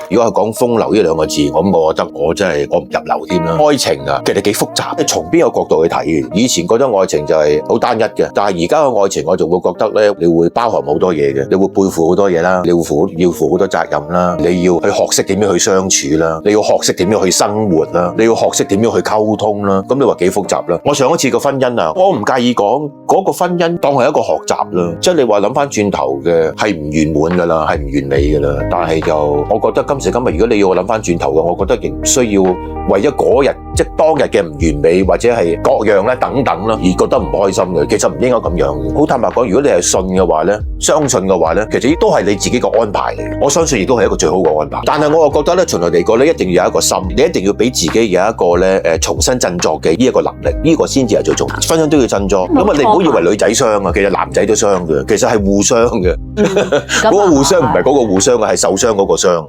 如果係講風流呢兩個字，我覺得我真係我唔入流添啦。愛情啊，其實幾複雜，從邊個角度去睇嘅？以前覺得愛情就係好單一嘅，但係而家嘅愛情我就會覺得咧，你會包含好多嘢嘅，你會背負好多嘢啦，你會要負好多責任啦，你要去學識點樣去相處啦，你要學識點樣去生活啦，你要學識點樣去溝通啦。咁你話幾複雜啦？我上一次個婚姻啊，我唔介意講嗰個婚姻當係一個學習啦，即係你話諗翻轉頭嘅係唔圓滿噶啦，係唔完美噶啦。但係就我覺得今時今日，如果你要我諗翻轉頭嘅，我覺得亦唔需要為咗嗰日即係當日嘅唔完美或者係各樣咧等等啦，而覺得唔開心嘅。其實唔應該咁樣。好坦白講，如果你係信嘅話咧，相信嘅話咧，其實亦都係你自己個安排嚟。我相信亦都係一個最好嘅安排。但係我又覺得咧，循例嚟講咧，一定要有一個心，你一定要俾自己有一個咧重新振作嘅呢一個能力，呢個先至係最重要。婚姻都要振作。咁啊，你唔好以為女仔傷啊，其實男仔都傷嘅，其實係互相嘅。嗰個互相唔係嗰個互相嘅，係受傷嗰個傷。